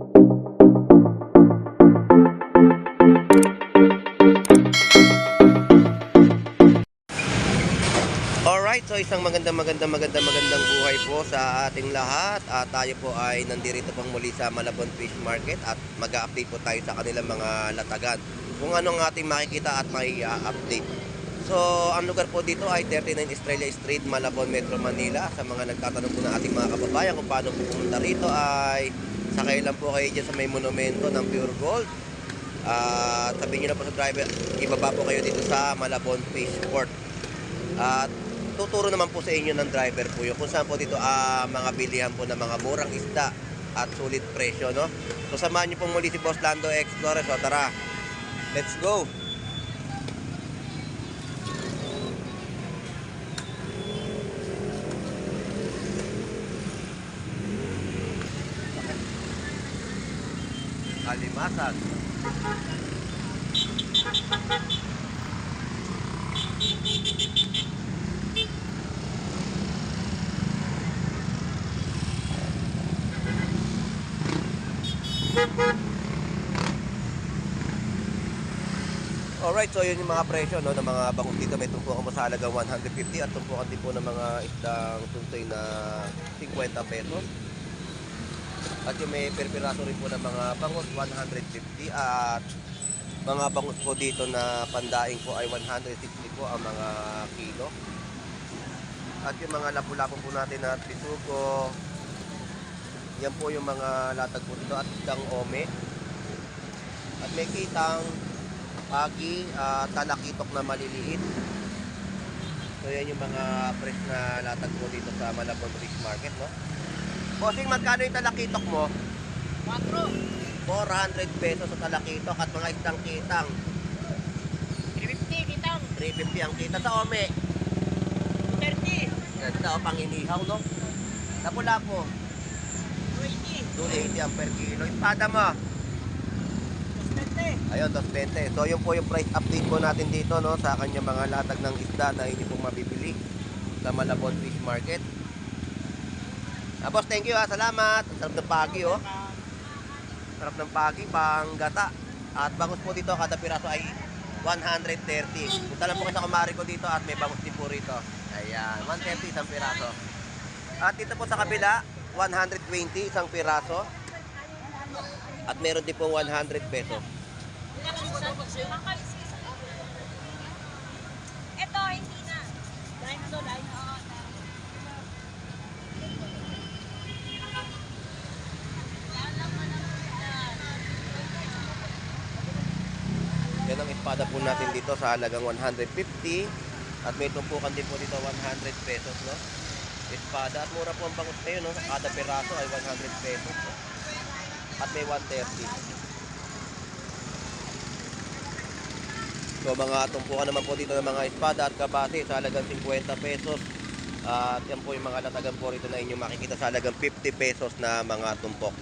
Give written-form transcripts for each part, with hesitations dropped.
Alright, so isang magandang buhay po sa ating lahat. At tayo po ay nandirito pang muli sa Malabon Fish Market at mag-update po tayo sa kanilang mga latagan. Kung anong ating makikita at mai-update. So, ang lugar po dito ay 39 Estrella Street, Malabon, Metro Manila. Sa mga nagtatanong po ng ating mga kababayan kung paano po pumunta rito ay sakay lang po kayo dyan sa may monumento ng Pure Gold. Sabihin nyo na po sa driver, ibaba po kayo dito sa Malabon Fish Port. At tuturo naman po sa inyo ng driver po yun kung saan po dito mga bilihan po ng mga murang isda at sulit presyo, no? So samahan nyo po muli si Boss Lando Explorer. So tara, let's go! Kalimasan. Alright, so yun yung mga presyo, no, ng mga bangus dito. May tumpukan mo sa halagang 150 at tumpukan din po ng mga isdang tuntoy na 50 pesos. At yung may perpiraso rin po ng mga bangus 150 at mga bangus po dito na pandaing po ay 160 po ang mga kilo. At yung mga lapu-lapu po natin na bisugo, yan po yung mga latag po dito at isdang ome. At may kitang pagi, talakitok na maliliit. So yan yung mga fresh na latag po dito sa Malabon Fish Market, no? Bossing, magkano yung talakitok mo? 400 pesos sa talakitok at mga isdang kitang 350 kitang. 350 ang kita. Sa ome 30. ganda o, panginihaw, no? Lapu-lapu 280. 280 ang per kilo. Yung pada mo 220. ayun, 220. So yun po yung price update po natin dito, no, sa kanyang mga latag ng isda na hindi pong mabibili sa Malabon Fish Market. Boss, thank you, salamat. Ang sarap ng pagi, oh. Sarap ng pagi, panggata. At bangus po dito, kada piraso ay 130. Punta lang po kayo sa kumari ko dito at may bangus din po rito. Ayan, 130 isang piraso. At dito po sa kabila, 120 isang piraso. At meron din pong 100 pesos. Ito, hindi na. Dahil na. Yan ang espada po natin dito sa halagang 150. At may tumpukan din po dito 100 pesos, no? Espada. At mura po ang bangus ngayon, no? Kada piraso ay 100 pesos, no? At may 130. So mga tumpukan naman po dito ng mga espada at kabate sa halagang 50 pesos. At yan po yung mga latagan po rito na inyong makikita sa halagang 50 pesos na mga tumpok.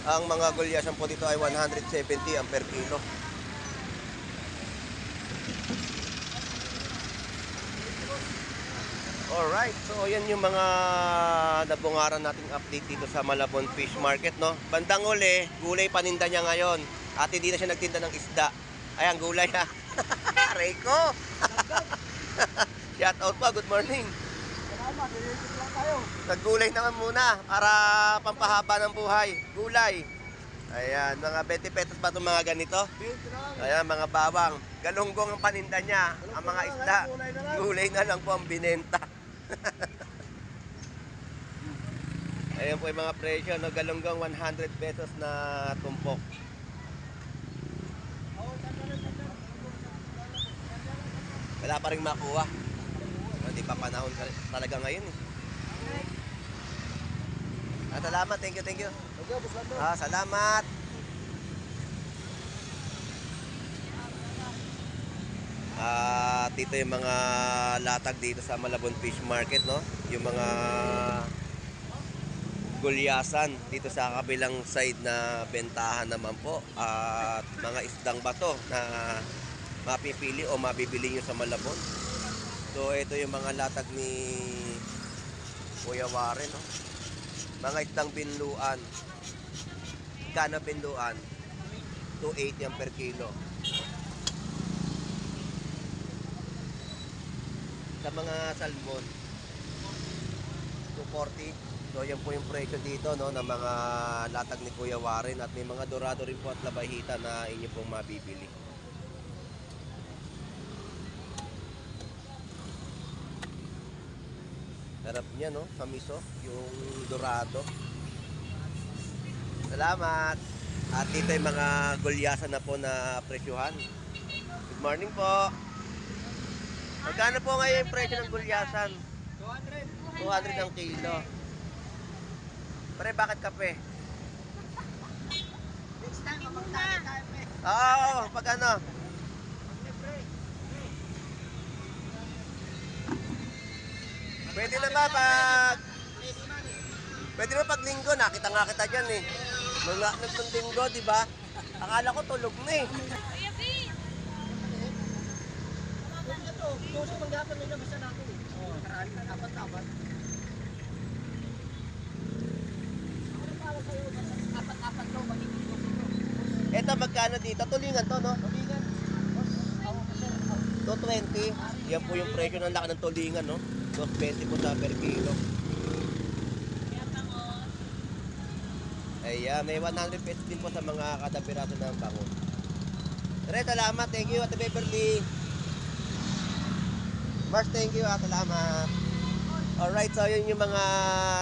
Ang mga gulyasan po dito ay 170 ang per kilo. Alright, so yan yung mga nabungaran nating update dito sa Malabon Fish Market, no? Bandang uli, gulay paninda niya ngayon. At hindi na siya nagtinda ng isda. Ayan, gulay ha. Reiko! Shout out pa, good morning. Naggulay naman muna para pampahaba ng buhay. Gulay. Ayan, mga 20 pesos pa itong mga ganito. Ayan, mga bawang. Galunggong ang paninda niya. Ang mga isda, gulay na lang po ang binenta. Ayan po yung mga presyo, no? Galunggong 100 pesos na tumpok. Wala pa rin makuha. Hindi pa panahon talaga ngayon, eh. Salamat, thank you. Salamat. Dito yung mga latag dito sa Malabon Fish Market, no? Yung mga gulyasan dito sa kabilang side na bentahan naman po at mga isdang bato na mapipili o mabibili nyo sa Malabon. So ito yung mga latag ni Kuya Warren, no? Mga isdang binluan. Kano binluan? 280 yan per kilo. Sa mga salmon 240. So yan po yung presyo dito, no, ng mga latag ni Kuya Warren, at may mga dorado rin po at labahita na inyo pong mabibili. Sarap niya, no, sa miso, yung dorado. Salamat. At dito yung mga gulyasan na po na presyuhan. Good morning po. Magkano po ngayon yung presyo ng gulyasan? 200. 200 ang kilo. Pre, bakit kape? Next time, kapag tayo pe. Oo, pag ano? Pwede na ba pag... Pwede na pag linggo, nakita nga kita dyan eh. Mga nagtong linggo, di ba? Akala ko tulog na eh. Kuya Vin! Ito, gusto manggapon nila basta natin eh. Oo, karaan ka, apat-apat. Ano para sa'yo, apat-apat daw, magiging gusto ko. Eto, magkano dito? Tulingan to, no? Tulingan. Ako kasi, 220. Yan po yung presyo ng laki ng tulingan, no? 220 po sa per kilo. Kaya pangos. Ayan, may 100 pesos din po sa mga kada piraso ng bangon. Re, salamat. Thank you, Ate Beverly. Mars, thank you. Salamat. Alright, so yun yung mga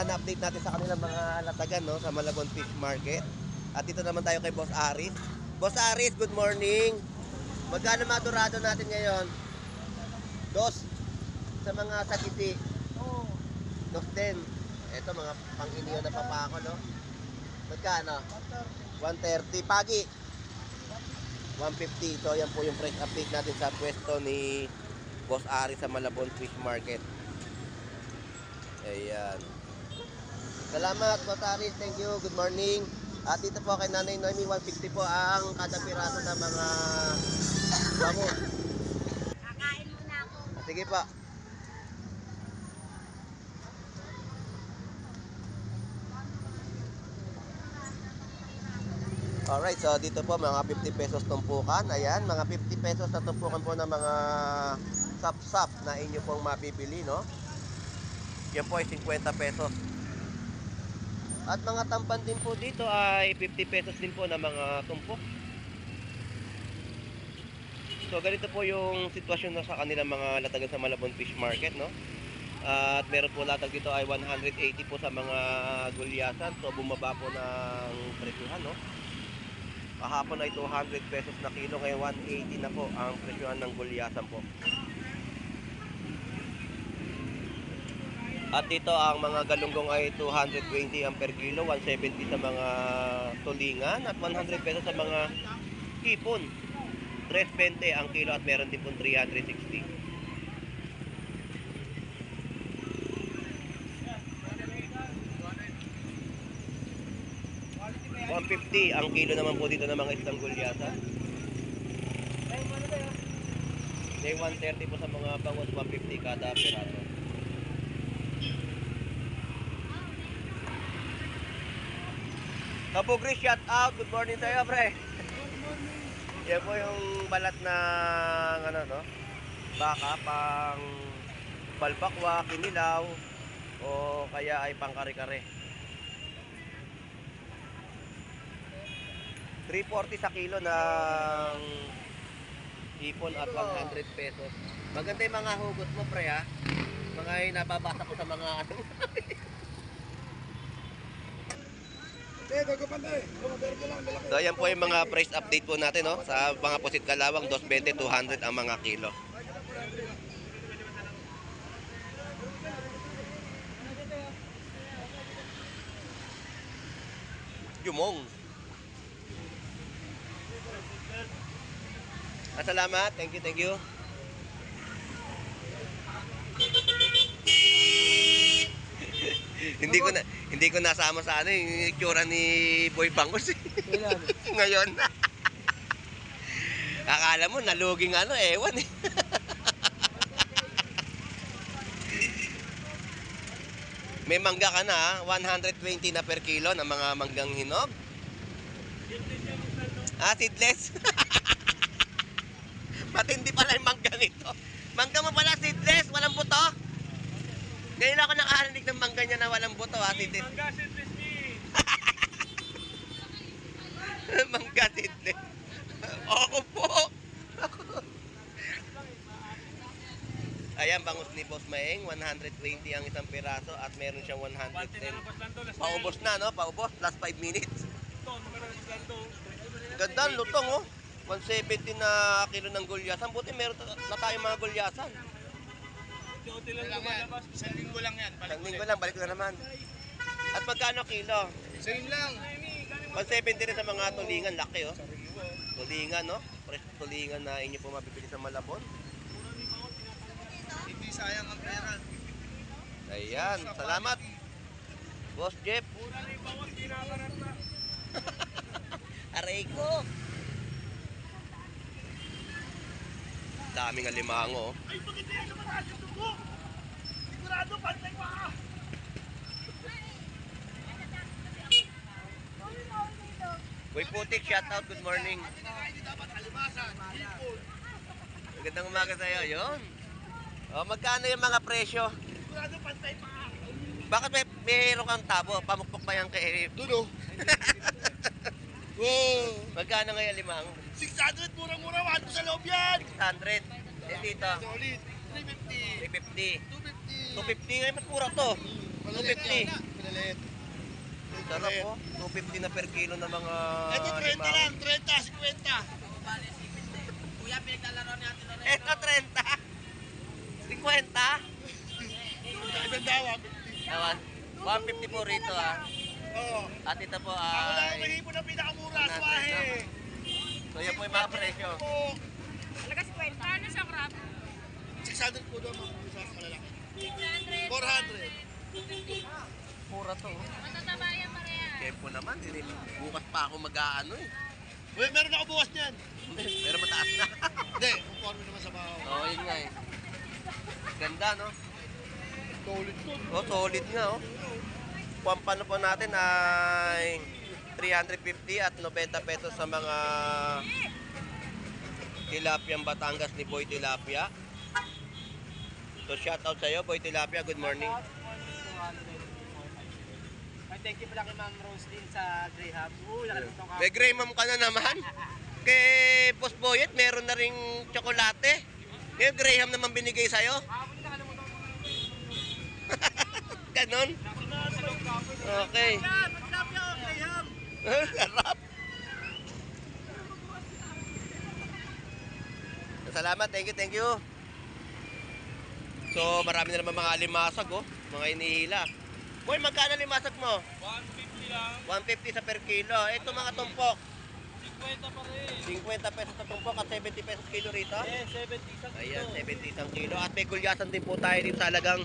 na-update natin sa kanilang mga latagan, no, sa Malabon Fish Market. At dito naman tayo kay Boss Aris. Boss Aris, good morning. Magkano madurado natin ngayon? 2 sa mga sakiti. oo. 210. Ito mga pang-iniyo na papako, no? Magkano? 130. Pagi 150. So yan po yung price update natin sa pwesto ni Boss Aris sa Malabon Fish Market. Ayan. Salamat, Boss Aris. Thank you. Good morning. At dito po kay Nanay Noemi, 160 po ang kada piraso ng mga bangon. Kakain muna ako. Sige pa. Alright, so dito po mga 50 pesos tumpukan. Ayan, mga 50 pesos na tumpukan po ng mga sap-sap na inyo pong mabibili, no? Yan po ay 50 pesos. At mga tampan din po dito ay 50 pesos din po na mga tumpok. So ganito po yung sitwasyon na sa kanilang mga latagan sa Malabon Fish Market, no? At meron po latag dito ay 180 po sa mga gulyasan. So bumaba po ng presyohan, no? Kahapon ay 200 pesos na kilo, ngayon 180 na po ang presyohan ng gulyasan po. At dito ang mga galunggong ay 220 ang per kilo, 170 sa mga tulingan at 100 pesos sa mga hipon. 320 ang kilo at meron din po 360. 150 ang kilo naman po dito ng mga isang gulyasan. Day 130 po sa mga bangos, 150 kada piraso. Kabugri, shout out. Good morning sa'yo, pre. Yan po yung balat ng ano, no? Baka pang balbakwa, kinilaw o kaya ay pang kare-kare. 340 sa kilo ng hipon at 100 pesos. Maganda yung mga hugot mo, pre, ha? Mga nababasa ko sa mga ano. So yan po yung mga price update po natin, no? Sa mga pusit kalawang 220, 200 ang mga kilo. Yumong. Salamat. Thank you, thank you. Hindi ko nasama sa ano yung itsura ni Boy Bangos. Kailan? Ngayon. Akala mo naluging ano, ewan eh. May mangga ka na, 120 na per kilo ng mga manggang hinog. Seedless. Matindi pala yung mangga nito. Mangga mo pala seedless, walang buto. Ngayon ako nakarinig ng mangga niya na walang buto, seedless. Mangga seedless ni. Mangga seedless. Ako po. Ayan, bangus ni Boss Maeng, 120 ang isang piraso at meron siyang 110. Paubos na, no? Paubos, last 5 minutes. Ganda, lutong, oh. 170 na kilo ng gulyasan. Buti meron na tayong mga gulyasan. Isang linggo lang yan. Isang linggo lang, balik na naman. At magkano kilo? Same lang. 170 rin sa mga tulingan, laki, oh. Tulingan, no? Fresh tulingan na inyo po mabibili sa Malabon. Hindi sayang ang pera. Ayan, salamat. Boss Jeff. Aray ko. Daming alimango. Ay, bakit hindi sa mataas yung dugo? Sigurado, pantay pa ka. Boy Putik, shout out, good morning. Hindi dapat alimasan. Hipon. Magandang umaga sa'yo, yun. O, magkano yung mga presyo? Sigurado, pantay pa ka. Bakit mayroon kang tabo? Pamukpok ba yan kay... Duno. Wow. Magkano ngayon limang? 600, murang-mura. Walo sa loob yan. 600. Eh dito, Solid. 350. 350. 250. 250 ngayon, mas mura to. 250. Malalit. Sarap po. 250 na per kilo ng mga Ito 30 limango. lang. 30, 50. Kuya, pinaglalaro ni Ate Lorena. Ito 30. 50. Isang dawa. Ewan. 150 po rito ah. Oo. At ito po Ako lang ang ay... mahipon ng pinakamura. 100 Swahe. na. So yan po yung mga presyo. Oo. Alagas kwenta. Ano siya, crap? 600 po doon mga sa malalaki. 600. 400. Mura to. Matataba yan pareha. Tempo naman. Bukas pa ako mag-aano eh. Uy, meron ako bukas niyan. Pero mataas na. Hindi, conforme naman sa mga Oo, yun nga eh. Ganda no? solid to. Oh, solid nga oh. Kung paano po natin ay 350 at 90 pesos sa mga tilapiyang Batangas ni Boy Tilapia. So shout out sa iyo Boy Tilapia, good morning. Ay, thank you pala kay Ma'am Roslyn sa Graham. Nakalimutan ka. May gray ma'am ka na naman. Kay Boss Boyet, meron na ring tsokolate. Yung Graham naman binigay sa'yo. Nakalimutan ko. Ganon. Okay. Sarap. Salamat, thank you. So, marami na naman mga alimasag, oh. Mga inihila. Boy, magkano limasag mo? 150 lang. 150 sa per kilo. Ito mga tumpok. 50 pa rin. 50 pesos sa tumpok at 70 pesos kilo rito. Eh, 70 sa Ayan, 70 isang kilo. At may gulyasan din po tayo dito sa halagang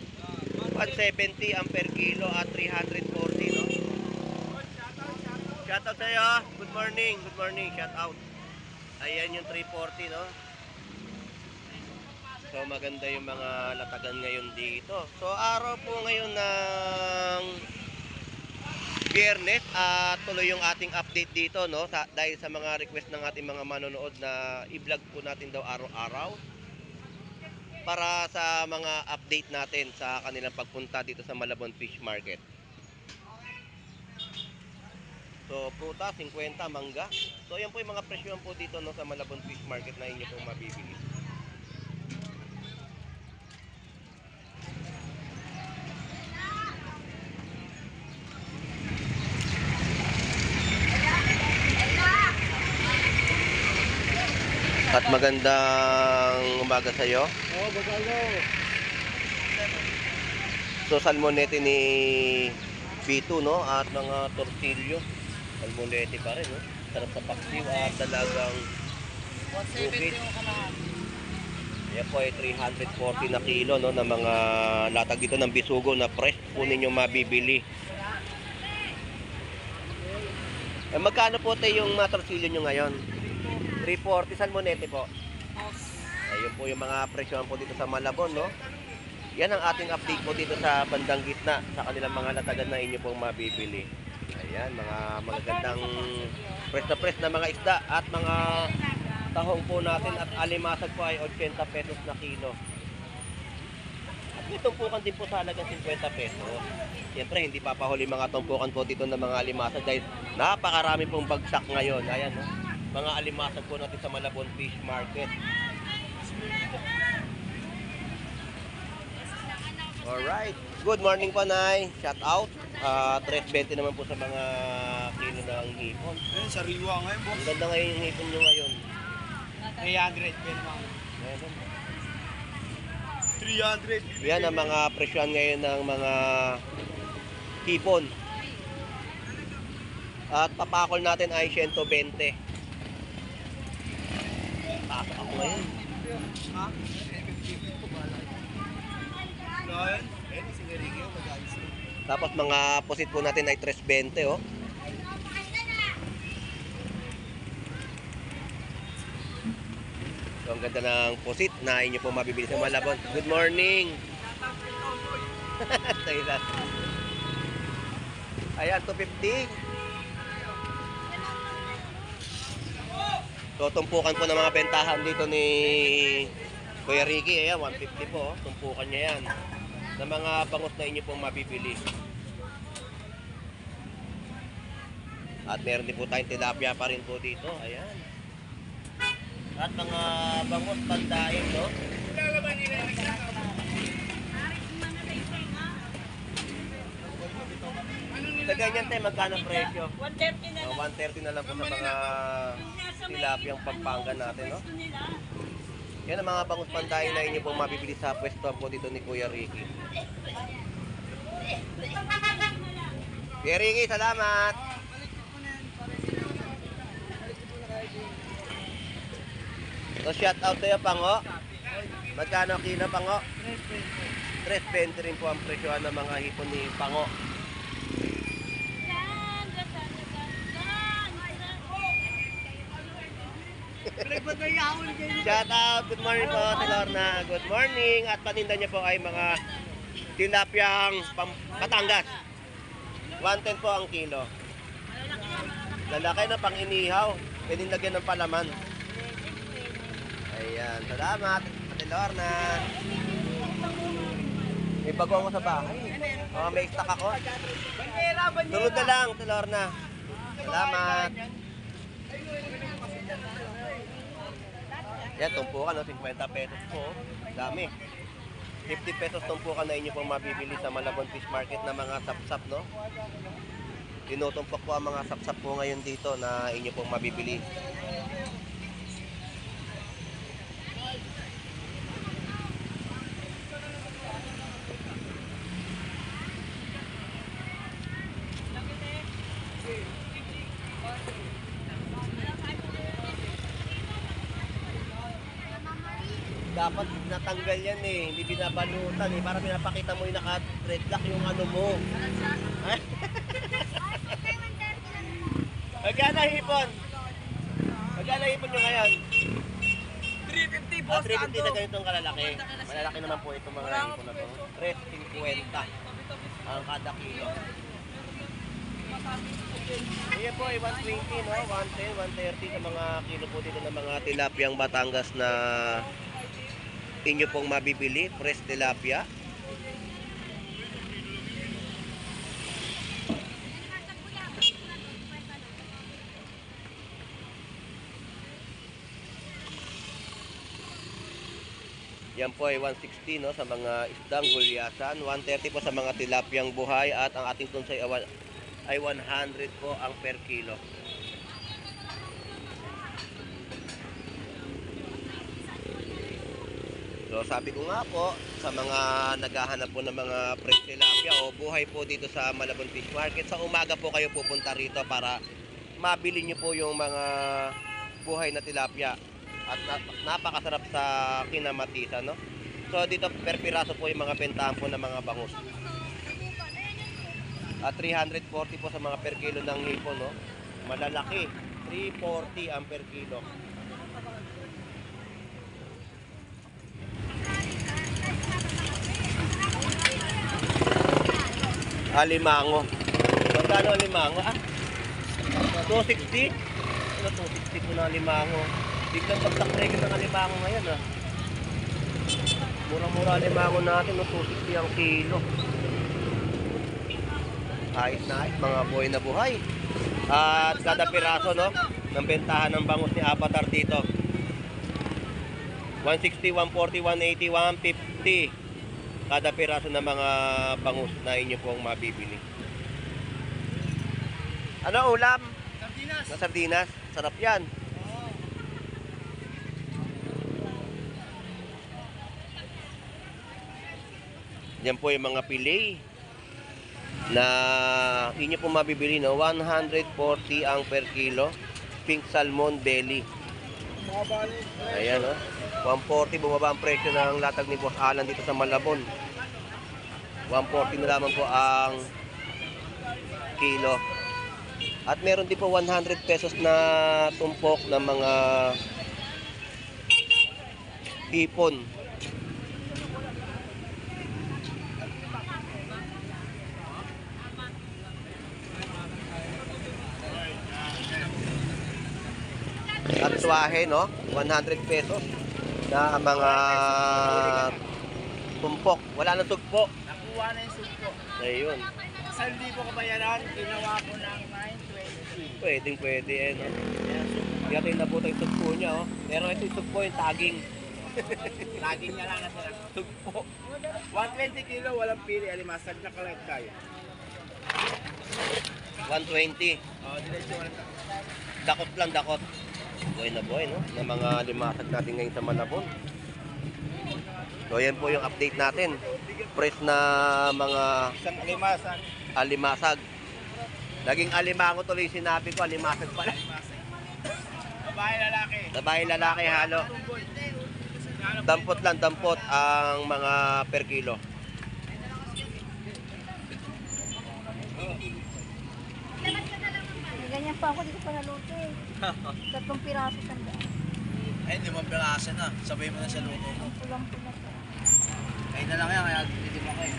170 ang per kilo at 340, no? Shout out sa'yo. Good morning. Shout out. Ayan yung 340, no? So maganda yung mga latagan ngayon dito. So araw po ngayon ng Biyernes at tuloy yung ating update dito, no? Dahil sa mga request ng ating mga manonood na i-vlog po natin daw araw-araw para sa mga update natin sa kanilang pagpunta dito sa Malabon Fish Market. So prutas 50, mangga. So yan po yung mga presyon po dito, no, sa Malabon Fish Market na inyo pong mabibili. At magandang umaga sa iyo. Oo, bagalo. So salmonete ni Pito, no, at mga tortilyo. Salmonete pa rin, no. Sarap sa paksiw at talagang 170 yung kalahat. Yan po ay 340 na kilo, no, ng mga latag dito ng bisugo na fresh po ninyo mabibili. Magkano po tayo yung matorsilyo nyo ngayon? 340 salmonete po. Ayun po yung mga presyohan po dito sa Malabon, no? Yan ang ating update po dito sa bandang gitna sa kanilang mga latagan na inyo pong mabibili. Ayan, mga magagandang press na mga isda at mga tahong po natin at alimasag po ay 80 pesos na kilo. At may tumpukan din po sa halagang 50 pesos. Siyempre, hindi papahuli mga tumpukan po dito ng mga alimasag dahil napakarami pong bagsak ngayon. Ayan, no? Mga alimasag po natin sa Malabon Fish Market. Alright. Good morning po, Nay. Shout out. 3.20 naman po sa mga kilo ng hipon. Ayun, sariwa ngayon, boss. Ang ganda ngayon yung hipon nyo ngayon. 300 pa naman. Meron. 300. Yan ang mga presyon ngayon ng mga hipon. At papakol natin ay 120. Pasok ako ngayon. Ha? Ngayon? Ayun, si Enrique, mag-ayos. Tapos mga pusit po natin ay 320, oh. So, ang ganda ng pusit na inyo po mabibili sa Malabon. Good morning! Thailand. Ayan, 250. So, tumpukan po ng mga bentahan dito ni Kuya Ricky. Ayan, 150 po. Oh. Tumpukan niya yan. Na mga bangus na inyo pong mabibili. At meron din po tayong tilapia pa rin po dito. Ayan. At mga bangus pandain, no? Sa ganyan tayo, magkano presyo? 130 na Oh, 130 na lang po sa mga tilapiyang Pampanga natin, no? Yan ang mga bangus pandain na inyo pong mabibili sa pwesto po dito ni Kuya Ricky. Kuya Ricky, salamat! So, shout out sa'yo, Pango. Magkano kilo, Pango? 3.20 rin po ang presyohan ng mga hipon ni Pango. Shout out, good morning po sa Lorna. Good morning. At paninda niya po ay mga tilapiyang Batangas. 110 po ang kilo. Lalaki na pang inihaw. Pwede lagyan ng palaman. Ayan, salamat. Ate Lorna. May bago ako sa bahay. Oh, may stock ako. Tulog na lang, Ate Lorna. Salamat. Yan, tumpukan, no? 50 pesos po. Dami. 50 pesos tumpukan na inyo pong mabibili sa Malabon Fish Market na mga sapsap, no? Tinutumpok po ang mga sapsap po ngayon dito na inyo pong mabibili. Dapat natanggal yan eh, hindi binabalutan eh, para pinapakita mo yung naka-dreadlock yung ano mo. Magkano hipon? Magkano hipon nyo ngayon? 350, boss. 350 na ganitong kalalaki. Malalaki naman po itong mga hipon na to. 350 ang kada kilo. Ayan po ay 120, no? 110, 130 sa mga kilo po dito ng mga tilapiyang Batangas na inyo pong mabibili, fresh tilapia. Yan po ay 160, no, sa mga isdang gulyasan, 130 po sa mga tilapiyang buhay at ang ating tunsay ay 100 po ang per kilo. So sabi ko nga po sa mga naghahanap po ng mga fresh tilapia o buhay po dito sa Malabon Fish Market, sa umaga po kayo pupunta rito para mabili nyo po yung mga buhay na tilapia. At napakasarap sa kinamatisan, no? So dito per piraso po yung mga bentahan po ng mga bangus. At 340 po sa mga per kilo ng hipon, no? Malalaki. 340 ang per kilo. Alimango. Magkano alimango? 260? Ano 260 po na alimango? Biglang pagtakrego ng alimango ngayon, Murang-mura alimango natin, 260 ang kilo. Ayos na ayos, mga buhay na buhay. At kada piraso, no, ng bentahan ng bangus ni Avatar dito. 160, 140, 180, 150. Kada piraso ng mga bangus na inyo pong mabibili. Ano ulam? Sardinas. Na sardinas? Sarap yan. Yan po yung mga fillet na inyo pong mabibili, no? 140 ang per kilo. Pink salmon belly. Ayan, no? 140, bumaba ang presyo ng latag ni Boss Alan dito sa Malabon. 140 na lamang po ang kilo. At meron din po 100 pesos na tumpok ng mga hipon. At suwahe, no? 100 pesos na mga tumpok. Wala nang sugpo. Nakuha na yung sugpo. Ayun. Sa hindi ko kabayaran, ginawa ko ng 920. Pwedeng pwede, no? Hindi natin nabuta yung sugpo niya, oh. Pero ito yung sugpo, yung taging. Laging niya lang natira. Sugpo. 120 kilo, walang pili. Alimasag na kalat tayo. 120. Diretso walang Dakot lang, dakot. Buhay na buhay, no? Ng mga limasag natin ngayon sa Malabon. So, yan po yung update natin. Press na mga isang alimasag. alimasag. Naging alimango tuloy sinabi ko, alimasag pala. Babae lalaki. Babae lalaki halo. Dampot lang, dampot ang mga per kilo. Ganyan pa ako, dito pa naluto eh. 3 piraso sanda. Ay, 5 piraso na. Sabay mo na sa luto mo. Pulang-pula pa. Ay na lang yan, kaya hindi mo kayo.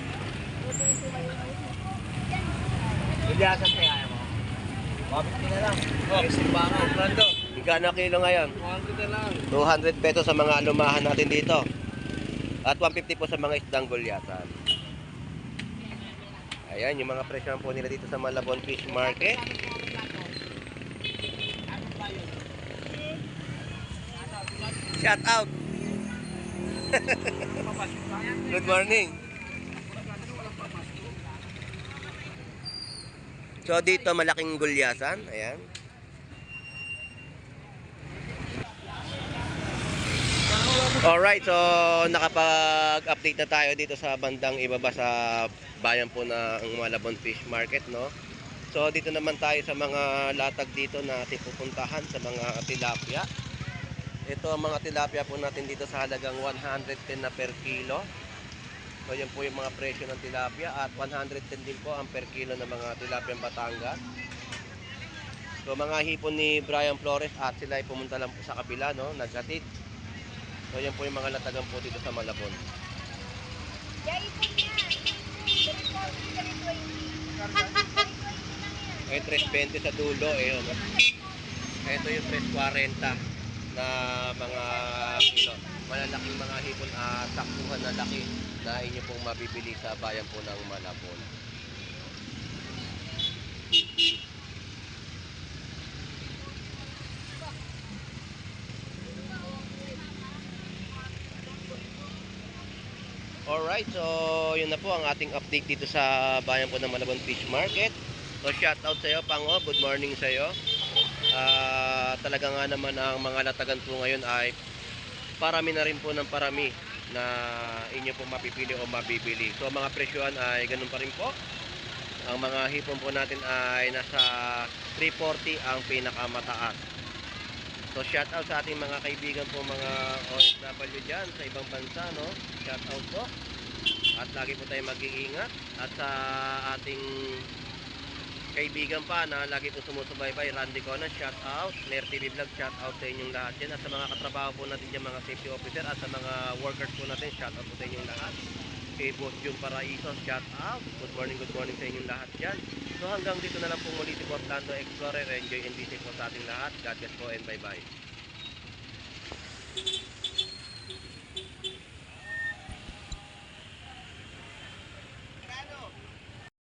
Ito yung tumayo-mayo. Hindi asan kaya mo. 150 na lang. Oh, simbangan. Brando. Magkano kilo ngayon? 100 na lang. 200 pesos sa mga alumahan natin dito. At 150 po sa mga isdang gulyasan. Ayan, yung mga presyo po nila dito sa Malabon Fish Market. Shout out! Good morning! So dito malaking gulyasan. Ayan. Alright, so nakapag-update na tayo dito sa bandang ibaba sa bayan po ng Malabon Fish Market, no? So dito naman tayo sa mga latag dito na ating pupuntahan sa mga tilapia. Ito ang mga tilapia po natin dito sa halagang 110 na per kilo. So yan po yung mga presyo ng tilapia at 110 din po ang per kilo ng mga tilapia Batangas. So mga hipon ni Brian Flores at sila ay pumunta lang po sa kabila, no? Naghatid. So yan po yung mga latagan po dito sa Malabon. Yay po yan! 320. Ay 320 sa dulo eh. Oh. Ito yung 340 na mga kilo. Malalaking mga hipon at saktuhan na laki na inyo pong mabibili sa bayan po ng Malabon. Alright, so yun na po ang ating update dito sa bayan po ng Malabon Fish Market. So shout out sa iyo, Pango. Good morning sa iyo. Talaga nga naman ang mga latagan po ngayon ay parami na rin po ng parami na inyo po mapipili o mabibili. So mga presyohan ay ganun pa rin po. Ang mga hipon po natin ay nasa 340 ang pinakamataas. So shout out sa ating mga kaibigan po, mga OFW dyan sa ibang bansa, no? Shout out po. At lagi po tayo mag-iingat. At sa ating kaibigan pa na lagi po sumusubaybay, Randy Conan, shout out. Nair TV Vlog, shout out sa inyong lahat yan. At sa mga katrabaho po natin dyan, mga safety officer, at sa mga workers po natin, shout out po sa inyong lahat. Kay Boss Jun Paraiso, shout out. Good morning sa inyong lahat dyan. So hanggang dito na lang po muli si Boss Lando Explorer. Enjoy and be safe po sa ating lahat. God bless po and bye bye.